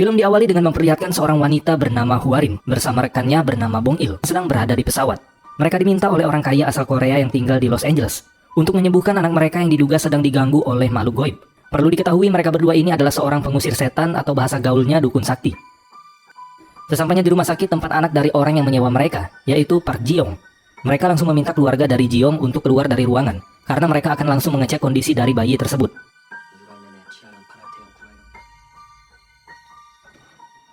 Film diawali dengan memperlihatkan seorang wanita bernama Hwarim bersama rekannya bernama Bong Il sedang berada di pesawat. Mereka diminta oleh orang kaya asal Korea yang tinggal di Los Angeles untuk menyembuhkan anak mereka yang diduga sedang diganggu oleh makhluk goib. Perlu diketahui mereka berdua ini adalah seorang pengusir setan atau bahasa gaulnya dukun sakti. Sesampainya di rumah sakit tempat anak dari orang yang menyewa mereka, yaitu Park Ji-young, mereka langsung meminta keluarga dari Ji-young untuk keluar dari ruangan karena mereka akan langsung mengecek kondisi dari bayi tersebut.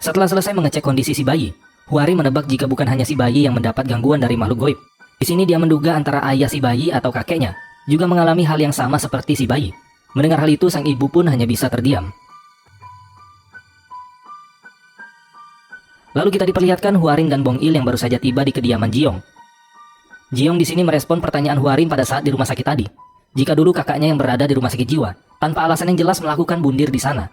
Setelah selesai mengecek kondisi si bayi, Hwari menebak jika bukan hanya si bayi yang mendapat gangguan dari makhluk goib. Di sini dia menduga antara ayah si bayi atau kakeknya juga mengalami hal yang sama seperti si bayi. Mendengar hal itu, sang ibu pun hanya bisa terdiam. Lalu kita diperlihatkan Hwarim dan Bong Il yang baru saja tiba di kediaman Ji-young. Ji-young di sini merespon pertanyaan Hwarim pada saat di rumah sakit tadi. Jika dulu kakaknya yang berada di rumah sakit jiwa, tanpa alasan yang jelas melakukan bundir di sana.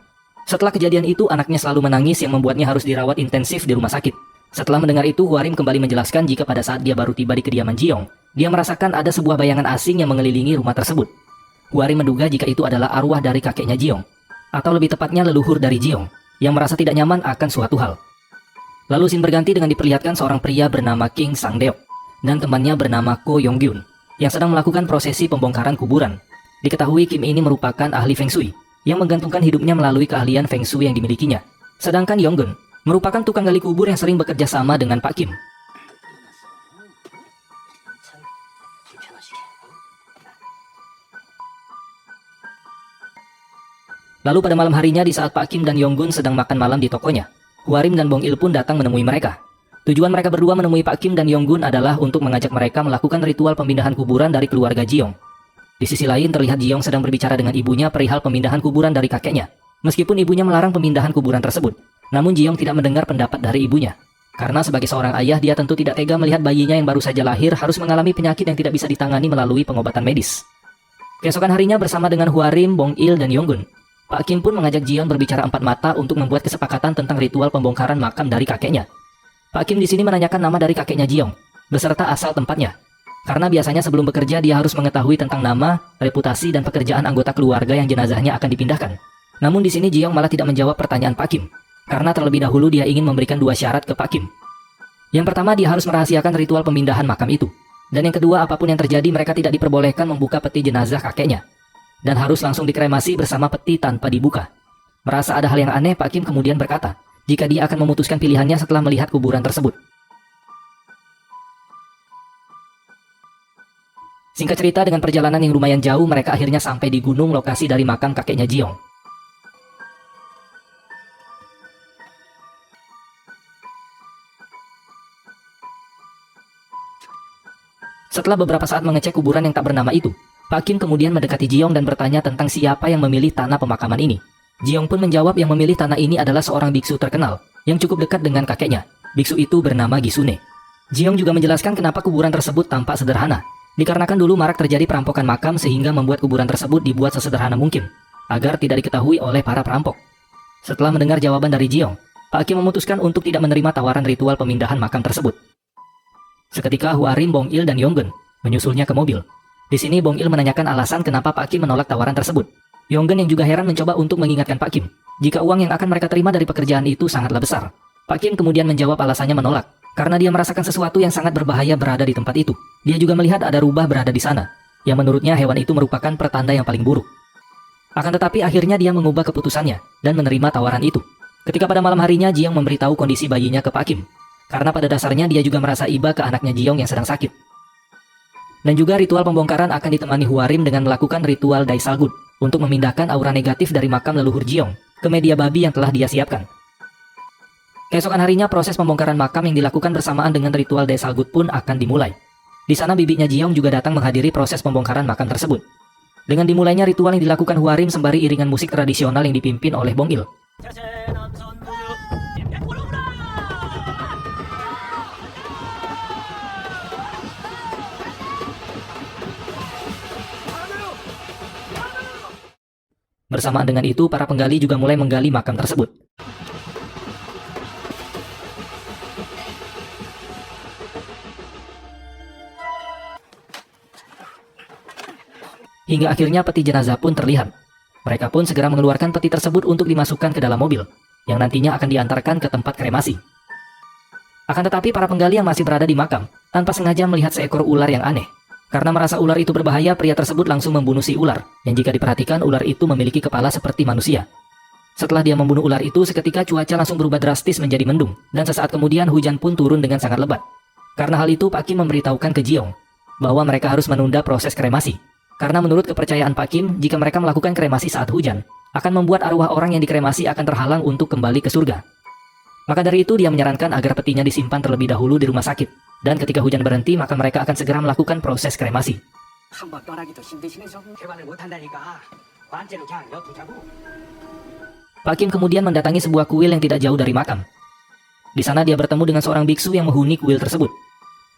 Setelah kejadian itu, anaknya selalu menangis yang membuatnya harus dirawat intensif di rumah sakit. Setelah mendengar itu, Hwarim kembali menjelaskan jika pada saat dia baru tiba di kediaman Ji-young, dia merasakan ada sebuah bayangan asing yang mengelilingi rumah tersebut. Hwarim menduga jika itu adalah arwah dari kakeknya Ji-young, atau lebih tepatnya leluhur dari Ji-young, yang merasa tidak nyaman akan suatu hal. Lalu scene berganti dengan diperlihatkan seorang pria bernama King Sang-deok dan temannya bernama Ko Yong-gyun yang sedang melakukan prosesi pembongkaran kuburan. Diketahui Kim ini merupakan ahli Feng Shui yang menggantungkan hidupnya melalui keahlian Feng Shui yang dimilikinya. Sedangkan Yong-gun merupakan tukang gali kubur yang sering bekerja sama dengan Pak Kim. Lalu pada malam harinya di saat Pak Kim dan Yong-gun sedang makan malam di tokonya, Hwarim dan Bong Il pun datang menemui mereka. Tujuan mereka berdua menemui Pak Kim dan Yong-gun adalah untuk mengajak mereka melakukan ritual pemindahan kuburan dari keluarga Ji-young. Di sisi lain terlihat Ji-young sedang berbicara dengan ibunya perihal pemindahan kuburan dari kakeknya. Meskipun ibunya melarang pemindahan kuburan tersebut, namun Ji-young tidak mendengar pendapat dari ibunya. Karena sebagai seorang ayah dia tentu tidak tega melihat bayinya yang baru saja lahir harus mengalami penyakit yang tidak bisa ditangani melalui pengobatan medis. Keesokan harinya bersama dengan Hwarim, Bong Il, dan Yong-gun, Pak Kim pun mengajak Ji-young berbicara empat mata untuk membuat kesepakatan tentang ritual pembongkaran makam dari kakeknya. Pak Kim di sini menanyakan nama dari kakeknya Ji-young beserta asal tempatnya. Karena biasanya sebelum bekerja dia harus mengetahui tentang nama, reputasi, dan pekerjaan anggota keluarga yang jenazahnya akan dipindahkan. Namun di sini Ji-young malah tidak menjawab pertanyaan Pak Kim, karena terlebih dahulu dia ingin memberikan dua syarat ke Pak Kim. Yang pertama, dia harus merahasiakan ritual pemindahan makam itu. Dan yang kedua, apapun yang terjadi mereka tidak diperbolehkan membuka peti jenazah kakeknya. Dan harus langsung dikremasi bersama peti tanpa dibuka. Merasa ada hal yang aneh, Pak Kim kemudian berkata, jika dia akan memutuskan pilihannya setelah melihat kuburan tersebut. Singkat cerita, dengan perjalanan yang lumayan jauh, mereka akhirnya sampai di gunung lokasi dari makam kakeknya Ji-young. Setelah beberapa saat mengecek kuburan yang tak bernama itu, Pak Kim kemudian mendekati Ji-young dan bertanya tentang siapa yang memilih tanah pemakaman ini. Ji-young pun menjawab yang memilih tanah ini adalah seorang biksu terkenal yang cukup dekat dengan kakeknya. Biksu itu bernama Gisune. Ji-young juga menjelaskan kenapa kuburan tersebut tampak sederhana. Dikarenakan dulu marak terjadi perampokan makam sehingga membuat kuburan tersebut dibuat sesederhana mungkin agar tidak diketahui oleh para perampok. Setelah mendengar jawaban dari Ji-young, Pak Kim memutuskan untuk tidak menerima tawaran ritual pemindahan makam tersebut. Seketika Hwarim, Bong Il, dan Yong-gun menyusulnya ke mobil. Di sini Bong Il menanyakan alasan kenapa Pak Kim menolak tawaran tersebut. Yong-gun yang juga heran mencoba untuk mengingatkan Pak Kim jika uang yang akan mereka terima dari pekerjaan itu sangatlah besar. Pak Kim kemudian menjawab alasannya menolak karena dia merasakan sesuatu yang sangat berbahaya berada di tempat itu. Dia juga melihat ada rubah berada di sana, yang menurutnya hewan itu merupakan pertanda yang paling buruk. Akan tetapi akhirnya dia mengubah keputusannya dan menerima tawaran itu. Ketika pada malam harinya Ji-young memberitahu kondisi bayinya ke Pak Kim, karena pada dasarnya dia juga merasa iba ke anaknya Ji-young yang sedang sakit. Dan juga ritual pembongkaran akan ditemani Hwarim dengan melakukan ritual Dai Salgut untuk memindahkan aura negatif dari makam leluhur Ji-young ke media babi yang telah dia siapkan. Keesokan harinya proses pembongkaran makam yang dilakukan bersamaan dengan ritual Dai Salgut pun akan dimulai. Di sana bibinya Ji-young juga datang menghadiri proses pembongkaran makam tersebut. Dengan dimulainya ritual yang dilakukan Hwarim sembari iringan musik tradisional yang dipimpin oleh Bong Il. Bersamaan dengan itu, para penggali juga mulai menggali makam tersebut. Hingga akhirnya peti jenazah pun terlihat. Mereka pun segera mengeluarkan peti tersebut untuk dimasukkan ke dalam mobil. yang nantinya akan diantarkan ke tempat kremasi. Akan tetapi para penggali yang masih berada di makam tanpa sengaja melihat seekor ular yang aneh. Karena merasa ular itu berbahaya, pria tersebut langsung membunuh si ular, yang jika diperhatikan ular itu memiliki kepala seperti manusia. Setelah dia membunuh ular itu, seketika cuaca langsung berubah drastis menjadi mendung, dan sesaat kemudian hujan pun turun dengan sangat lebat. Karena hal itu, Pak Kim memberitahukan ke Jiong bahwa mereka harus menunda proses kremasi. Karena menurut kepercayaan Pak Kim, jika mereka melakukan kremasi saat hujan, akan membuat arwah orang yang dikremasi akan terhalang untuk kembali ke surga. Maka dari itu dia menyarankan agar petinya disimpan terlebih dahulu di rumah sakit. Dan ketika hujan berhenti, maka mereka akan segera melakukan proses kremasi. Pak Kim kemudian mendatangi sebuah kuil yang tidak jauh dari makam. Di sana dia bertemu dengan seorang biksu yang menghuni kuil tersebut.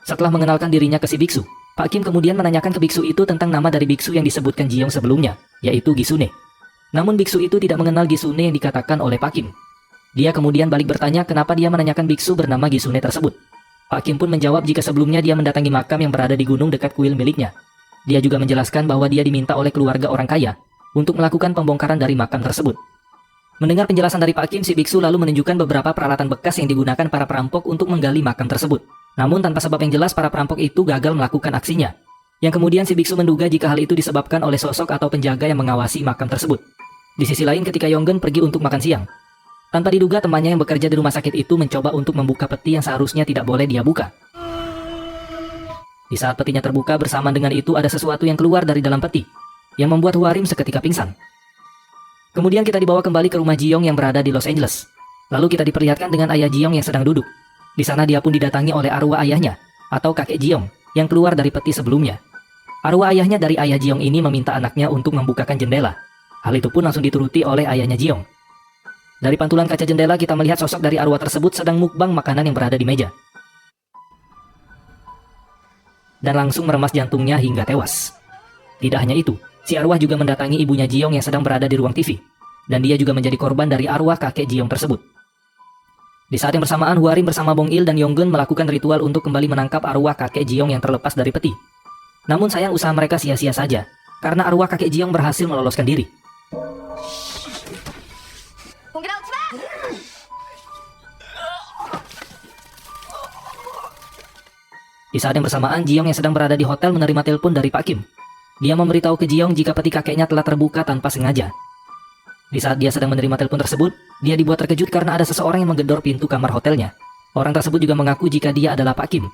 Setelah mengenalkan dirinya ke si biksu, Pak Kim kemudian menanyakan ke biksu itu tentang nama dari biksu yang disebutkan Jiong sebelumnya, yaitu Gisune. Namun biksu itu tidak mengenal Gisune yang dikatakan oleh Pak Kim. Dia kemudian balik bertanya kenapa dia menanyakan biksu bernama Gisune tersebut. Pak Kim pun menjawab jika sebelumnya dia mendatangi makam yang berada di gunung dekat kuil miliknya. Dia juga menjelaskan bahwa dia diminta oleh keluarga orang kaya untuk melakukan pembongkaran dari makam tersebut. Mendengar penjelasan dari Pak Kim, si biksu lalu menunjukkan beberapa peralatan bekas yang digunakan para perampok untuk menggali makam tersebut. Namun tanpa sebab yang jelas para perampok itu gagal melakukan aksinya. Yang kemudian si biksu menduga jika hal itu disebabkan oleh sosok atau penjaga yang mengawasi makam tersebut. Di sisi lain ketika Yonggen pergi untuk makan siang, tanpa diduga temannya yang bekerja di rumah sakit itu mencoba untuk membuka peti yang seharusnya tidak boleh dia buka. Di saat petinya terbuka, bersamaan dengan itu ada sesuatu yang keluar dari dalam peti, yang membuat Hwarim seketika pingsan. Kemudian kita dibawa kembali ke rumah Jiong yang berada di Los Angeles. Lalu kita diperlihatkan dengan ayah Jiong yang sedang duduk. Di sana dia pun didatangi oleh arwah ayahnya, atau kakek Jiong, yang keluar dari peti sebelumnya. Arwah ayahnya dari ayah Jiong ini meminta anaknya untuk membukakan jendela. Hal itu pun langsung dituruti oleh ayahnya Jiong. Dari pantulan kaca jendela kita melihat sosok dari arwah tersebut sedang mukbang makanan yang berada di meja. Dan langsung meremas jantungnya hingga tewas. Tidak hanya itu, si arwah juga mendatangi ibunya Jiong yang sedang berada di ruang TV. Dan dia juga menjadi korban dari arwah kakek Jiong tersebut. Di saat yang bersamaan, Hwarim bersama Bong Il dan Yonggen melakukan ritual untuk kembali menangkap arwah kakek Jiong yang terlepas dari peti. Namun sayang usaha mereka sia-sia saja, karena arwah kakek Jiong berhasil meloloskan diri. Di saat yang bersamaan, Jiong yang sedang berada di hotel menerima telepon dari Pak Kim. Dia memberitahu ke Jiong jika peti kakeknya telah terbuka tanpa sengaja. Di saat dia sedang menerima telepon tersebut, dia dibuat terkejut karena ada seseorang yang menggedor pintu kamar hotelnya. Orang tersebut juga mengaku jika dia adalah Pak Kim.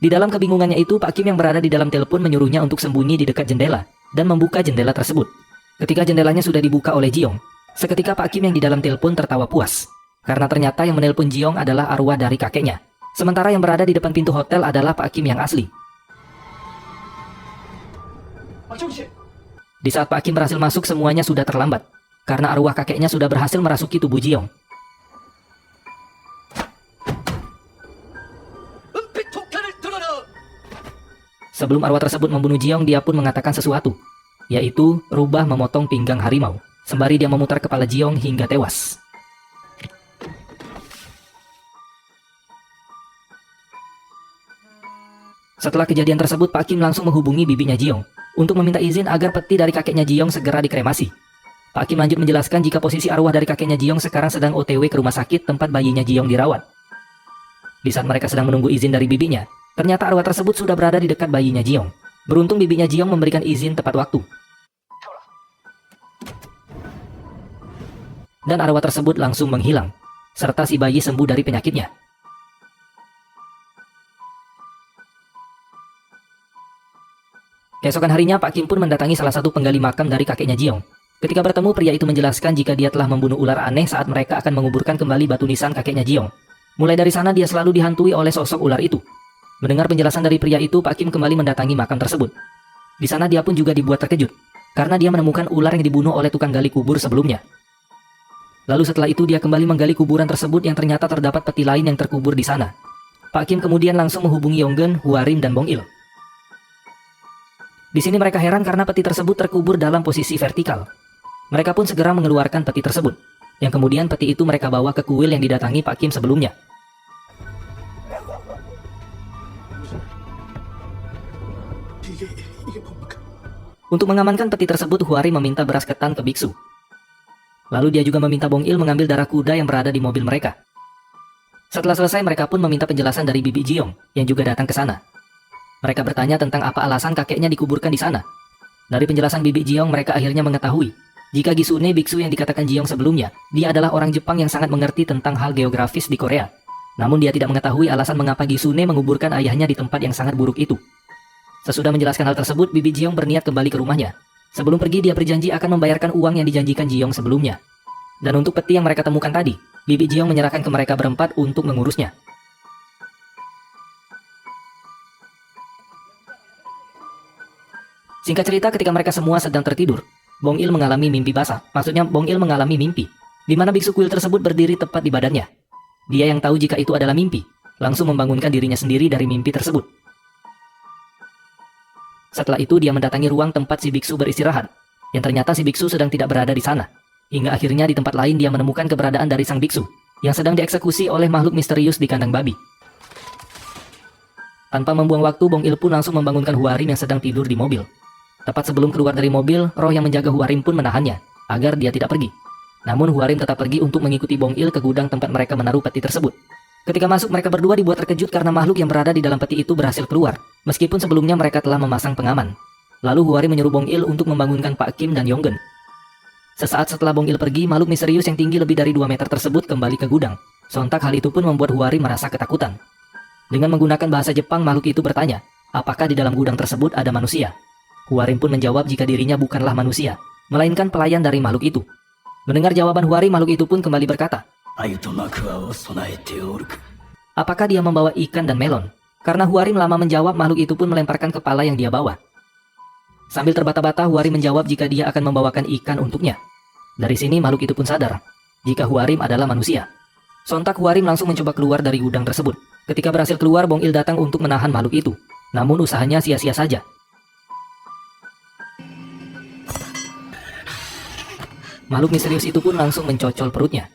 Di dalam kebingungannya itu, Pak Kim yang berada di dalam telepon menyuruhnya untuk sembunyi di dekat jendela dan membuka jendela tersebut. Ketika jendelanya sudah dibuka oleh Jiong, seketika Pak Kim yang di dalam telepon tertawa puas. Karena ternyata yang menelpon Jiong adalah arwah dari kakeknya. Sementara yang berada di depan pintu hotel adalah Pak Kim yang asli. Di saat Pak Kim berhasil masuk, semuanya sudah terlambat. Karena arwah kakeknya sudah berhasil merasuki tubuh Jiong. Sebelum arwah tersebut membunuh Jiong, dia pun mengatakan sesuatu, yaitu rubah memotong pinggang harimau. Sembari dia memutar kepala Jiong hingga tewas. Setelah kejadian tersebut, Pak Kim langsung menghubungi bibinya Jiong untuk meminta izin agar peti dari kakeknya Jiong segera dikremasi. Pak Kim lanjut menjelaskan jika posisi arwah dari kakeknya Jiong sekarang sedang OTW ke rumah sakit tempat bayinya Jiong dirawat. Di saat mereka sedang menunggu izin dari bibinya, ternyata arwah tersebut sudah berada di dekat bayinya Jiong. Beruntung bibinya Jiong memberikan izin tepat waktu. Dan arwah tersebut langsung menghilang, serta si bayi sembuh dari penyakitnya. Keesokan harinya, Pak Kim pun mendatangi salah satu penggali makam dari kakeknya Jiong. Ketika bertemu, pria itu menjelaskan jika dia telah membunuh ular aneh saat mereka akan menguburkan kembali batu nisan kakeknya Jiong. Mulai dari sana dia selalu dihantui oleh sosok ular itu. Mendengar penjelasan dari pria itu, Pak Kim kembali mendatangi makam tersebut. Di sana dia pun juga dibuat terkejut, karena dia menemukan ular yang dibunuh oleh tukang gali kubur sebelumnya. Lalu setelah itu dia kembali menggali kuburan tersebut yang ternyata terdapat peti lain yang terkubur di sana. Pak Kim kemudian langsung menghubungi Yonggen, Hwarim, dan Bong Il. Di sini mereka heran karena peti tersebut terkubur dalam posisi vertikal. Mereka pun segera mengeluarkan peti tersebut, yang kemudian peti itu mereka bawa ke kuil yang didatangi Pak Kim sebelumnya. Untuk mengamankan peti tersebut, Hwarim meminta beras ketan ke biksu. Lalu dia juga meminta Bong Il mengambil darah kuda yang berada di mobil mereka. Setelah selesai, mereka pun meminta penjelasan dari Bibi Jiong yang juga datang ke sana. Mereka bertanya tentang apa alasan kakeknya dikuburkan di sana. Dari penjelasan Bibi Jiong, mereka akhirnya mengetahui jika Gisune, biksu yang dikatakan Jiong sebelumnya, dia adalah orang Jepang yang sangat mengerti tentang hal geografis di Korea. Namun dia tidak mengetahui alasan mengapa Gisune menguburkan ayahnya di tempat yang sangat buruk itu. Sesudah menjelaskan hal tersebut, Bibi Jiong berniat kembali ke rumahnya. Sebelum pergi, dia berjanji akan membayarkan uang yang dijanjikan Jiong sebelumnya. Dan untuk peti yang mereka temukan tadi, Bibi Jiong menyerahkan ke mereka berempat untuk mengurusnya. Singkat cerita, ketika mereka semua sedang tertidur, Bong Il mengalami mimpi basah. Maksudnya Bong Il mengalami mimpi, di mana biksu kuil tersebut berdiri tepat di badannya. Dia yang tahu jika itu adalah mimpi, langsung membangunkan dirinya sendiri dari mimpi tersebut. Setelah itu dia mendatangi ruang tempat si biksu beristirahat, yang ternyata si biksu sedang tidak berada di sana. Hingga akhirnya di tempat lain dia menemukan keberadaan dari sang biksu, yang sedang dieksekusi oleh makhluk misterius di kandang babi. Tanpa membuang waktu, Bong Il pun langsung membangunkan Huarim yang sedang tidur di mobil. Tepat sebelum keluar dari mobil, roh yang menjaga Huarim pun menahannya, agar dia tidak pergi. Namun Huarim tetap pergi untuk mengikuti Bong Il ke gudang tempat mereka menaruh peti tersebut. Ketika masuk, mereka berdua dibuat terkejut karena makhluk yang berada di dalam peti itu berhasil keluar, meskipun sebelumnya mereka telah memasang pengaman. Lalu Huarim menyuruh Bong Il untuk membangunkan Pak Kim dan Yonggen. Sesaat setelah Bong Il pergi, makhluk misterius yang tinggi lebih dari 2 meter tersebut kembali ke gudang. Sontak hal itu pun membuat Huarim merasa ketakutan. Dengan menggunakan bahasa Jepang, makhluk itu bertanya, apakah di dalam gudang tersebut ada manusia? Huarim pun menjawab jika dirinya bukanlah manusia, melainkan pelayan dari makhluk itu. Mendengar jawaban Huarim, makhluk itu pun kembali berkata, apakah dia membawa ikan dan melon? Karena Huarim lama menjawab, makhluk itu pun melemparkan kepala yang dia bawa. Sambil terbata-bata, Huarim menjawab jika dia akan membawakan ikan untuknya. Dari sini makhluk itu pun sadar jika Huarim adalah manusia. Sontak Huarim langsung mencoba keluar dari gudang tersebut. Ketika berhasil keluar, Bong Il datang untuk menahan makhluk itu. Namun usahanya sia-sia saja. Makhluk misterius itu pun langsung mencocol perutnya.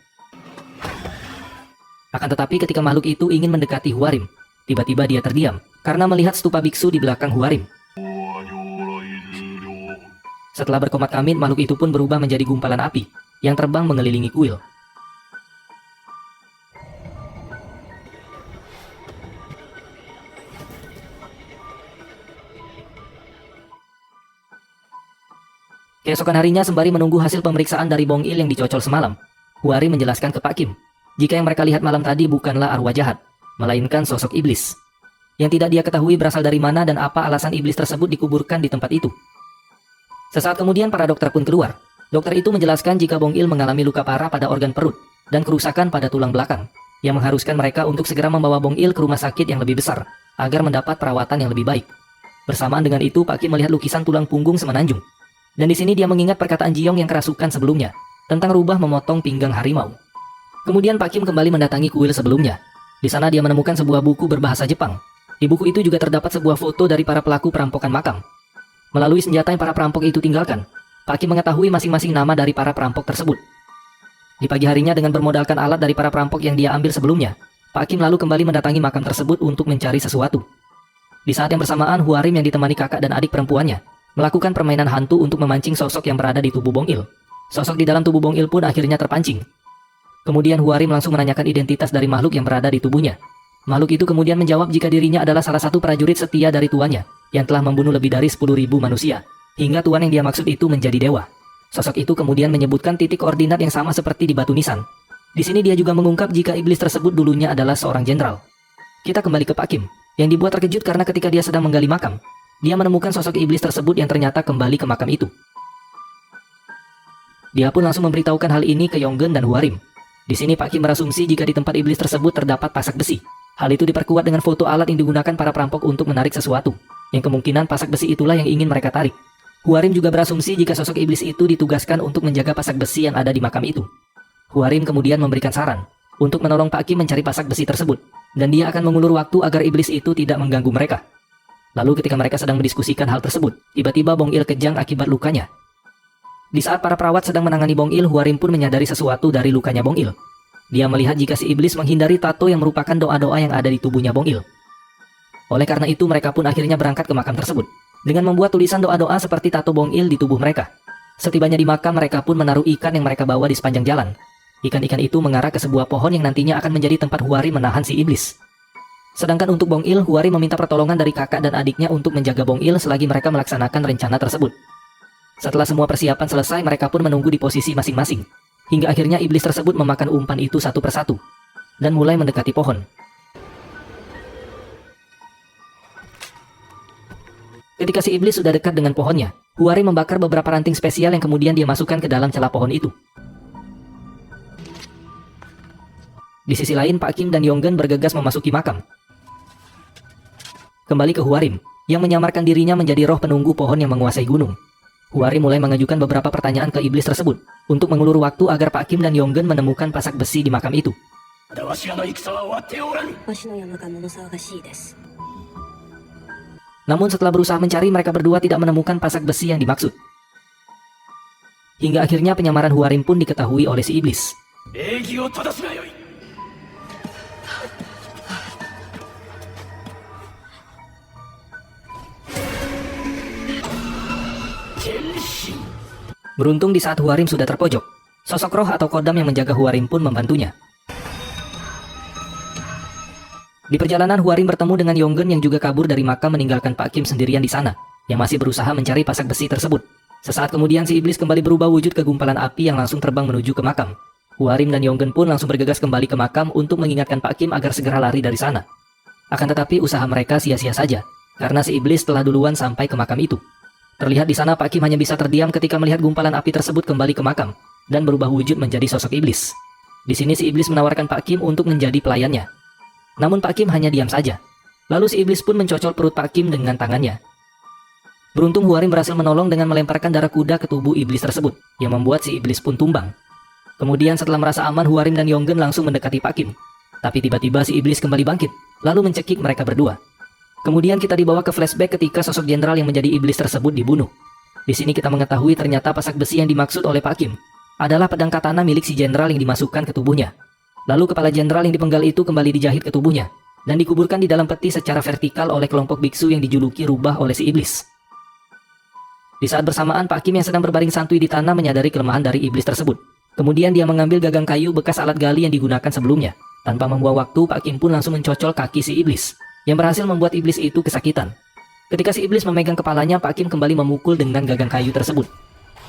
Akan tetapi ketika makhluk itu ingin mendekati Huarim, tiba-tiba dia terdiam karena melihat stupa biksu di belakang Huarim. Setelah berkomat kamit, makhluk itu pun berubah menjadi gumpalan api yang terbang mengelilingi kuil. Keesokan harinya, sembari menunggu hasil pemeriksaan dari Bong Il yang dicocol semalam, Huarim menjelaskan ke Pak Kim jika yang mereka lihat malam tadi bukanlah arwah jahat, melainkan sosok iblis. Yang tidak dia ketahui berasal dari mana dan apa alasan iblis tersebut dikuburkan di tempat itu. Sesaat kemudian para dokter pun keluar. Dokter itu menjelaskan jika Bong Il mengalami luka parah pada organ perut dan kerusakan pada tulang belakang, yang mengharuskan mereka untuk segera membawa Bong Il ke rumah sakit yang lebih besar, agar mendapat perawatan yang lebih baik. Bersamaan dengan itu, Pak Kim melihat lukisan tulang punggung semenanjung. Dan di sini dia mengingat perkataan Jiong yang kerasukan sebelumnya, tentang rubah memotong pinggang harimau. Kemudian Pak Kim kembali mendatangi kuil sebelumnya. Di sana dia menemukan sebuah buku berbahasa Jepang. Di buku itu juga terdapat sebuah foto dari para pelaku perampokan makam. Melalui senjata yang para perampok itu tinggalkan, Pak Kim mengetahui masing-masing nama dari para perampok tersebut. Di pagi harinya dengan bermodalkan alat dari para perampok yang dia ambil sebelumnya, Pak Kim lalu kembali mendatangi makam tersebut untuk mencari sesuatu. Di saat yang bersamaan, Huarim yang ditemani kakak dan adik perempuannya melakukan permainan hantu untuk memancing sosok yang berada di tubuh Bong Il. Sosok di dalam tubuh Bong Il pun akhirnya terpancing. Kemudian Huarim langsung menanyakan identitas dari makhluk yang berada di tubuhnya. Makhluk itu kemudian menjawab jika dirinya adalah salah satu prajurit setia dari tuannya yang telah membunuh lebih dari 10.000 manusia, hingga tuan yang dia maksud itu menjadi dewa. Sosok itu kemudian menyebutkan titik koordinat yang sama seperti di batu nisan. Di sini dia juga mengungkap jika iblis tersebut dulunya adalah seorang jenderal. Kita kembali ke Pak Kim, yang dibuat terkejut karena ketika dia sedang menggali makam, dia menemukan sosok iblis tersebut yang ternyata kembali ke makam itu. Dia pun langsung memberitahukan hal ini ke Yonggen dan Huarim. Di sini Pak Kim berasumsi jika di tempat iblis tersebut terdapat pasak besi. Hal itu diperkuat dengan foto alat yang digunakan para perampok untuk menarik sesuatu, yang kemungkinan pasak besi itulah yang ingin mereka tarik. Huarim juga berasumsi jika sosok iblis itu ditugaskan untuk menjaga pasak besi yang ada di makam itu. Huarim kemudian memberikan saran untuk menolong Pak Kim mencari pasak besi tersebut, dan dia akan mengulur waktu agar iblis itu tidak mengganggu mereka. Lalu ketika mereka sedang mendiskusikan hal tersebut, tiba-tiba Bong Il kejang akibat lukanya. Di saat para perawat sedang menangani Bong Il, Huarim pun menyadari sesuatu dari lukanya Bong Il. Dia melihat jika si iblis menghindari tato yang merupakan doa-doa yang ada di tubuhnya Bong Il. Oleh karena itu mereka pun akhirnya berangkat ke makam tersebut dengan membuat tulisan doa-doa seperti tato Bong Il di tubuh mereka. Setibanya di makam, mereka pun menaruh ikan yang mereka bawa di sepanjang jalan. Ikan-ikan itu mengarah ke sebuah pohon yang nantinya akan menjadi tempat Huari menahan si iblis. Sedangkan untuk Bong Il, Huari meminta pertolongan dari kakak dan adiknya untuk menjaga Bong Il selagi mereka melaksanakan rencana tersebut. Setelah semua persiapan selesai, mereka pun menunggu di posisi masing-masing. Hingga akhirnya iblis tersebut memakan umpan itu satu persatu dan mulai mendekati pohon. Ketika si iblis sudah dekat dengan pohonnya, Huari membakar beberapa ranting spesial yang kemudian dia masukkan ke dalam celah pohon itu. Di sisi lain, Pak Kim dan Yonggen bergegas memasuki makam. Kembali ke Huarim, yang menyamarkan dirinya menjadi roh penunggu pohon yang menguasai gunung. Huari mulai mengajukan beberapa pertanyaan ke iblis tersebut, untuk mengulur waktu agar Pak Kim dan Yonggen menemukan pasak besi di makam itu. Namun setelah berusaha mencari, mereka berdua tidak menemukan pasak besi yang dimaksud. Hingga akhirnya penyamaran Huarim pun diketahui oleh si iblis. Beruntung di saat Huarim sudah terpojok, sosok roh atau kodam yang menjaga Huarim pun membantunya. Di perjalanan, Huarim bertemu dengan Yonggen yang juga kabur dari makam meninggalkan Pak Kim sendirian di sana, yang masih berusaha mencari pasak besi tersebut. Sesaat kemudian si iblis kembali berubah wujud ke gumpalan api yang langsung terbang menuju ke makam. Huarim dan Yonggen pun langsung bergegas kembali ke makam untuk mengingatkan Pak Kim agar segera lari dari sana. Akan tetapi usaha mereka sia-sia saja, karena si iblis telah duluan sampai ke makam itu. Terlihat di sana Pak Kim hanya bisa terdiam ketika melihat gumpalan api tersebut kembali ke makam dan berubah wujud menjadi sosok iblis. Di sini si iblis menawarkan Pak Kim untuk menjadi pelayannya. Namun Pak Kim hanya diam saja. Lalu si iblis pun mencocol perut Pak Kim dengan tangannya. Beruntung Huarim berhasil menolong dengan melemparkan darah kuda ke tubuh iblis tersebut, yang membuat si iblis pun tumbang. Kemudian setelah merasa aman, Huarim dan Yonggen langsung mendekati Pak Kim. Tapi tiba-tiba si iblis kembali bangkit, lalu mencekik mereka berdua. Kemudian kita dibawa ke flashback ketika sosok jenderal yang menjadi iblis tersebut dibunuh. Di sini kita mengetahui ternyata pasak besi yang dimaksud oleh Pak Kim adalah pedang katana milik si jenderal yang dimasukkan ke tubuhnya. Lalu kepala jenderal yang dipenggal itu kembali dijahit ke tubuhnya dan dikuburkan di dalam peti secara vertikal oleh kelompok biksu yang dijuluki Rubah oleh si iblis. Di saat bersamaan, Pak Kim yang sedang berbaring santuy di tanah menyadari kelemahan dari iblis tersebut. Kemudian dia mengambil gagang kayu bekas alat gali yang digunakan sebelumnya. Tanpa membuang waktu, Pak Kim pun langsung mencocol kaki si iblis, yang berhasil membuat iblis itu kesakitan. Ketika si iblis memegang kepalanya, Pak Kim kembali memukul dengan gagang kayu tersebut.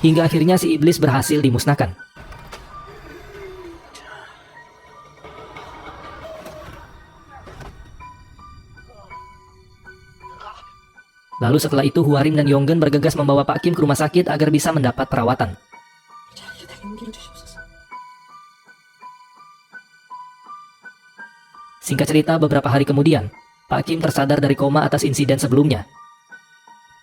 Hingga akhirnya si iblis berhasil dimusnahkan. Lalu setelah itu Huarim dan Yonggen bergegas membawa Pak Kim ke rumah sakit agar bisa mendapat perawatan. Singkat cerita, beberapa hari kemudian, Pak Kim tersadar dari koma atas insiden sebelumnya.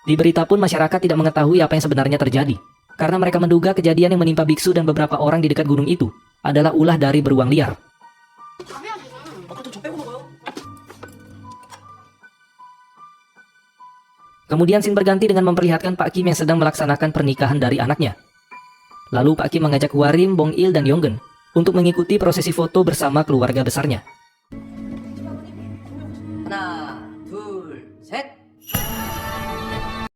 Di berita pun masyarakat tidak mengetahui apa yang sebenarnya terjadi, karena mereka menduga kejadian yang menimpa biksu dan beberapa orang di dekat gunung itu adalah ulah dari beruang liar. Kemudian scene berganti dengan memperlihatkan Pak Kim yang sedang melaksanakan pernikahan dari anaknya. Lalu Pak Kim mengajak Huarim, Bong Il, dan Yonggen untuk mengikuti prosesi foto bersama keluarga besarnya.